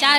4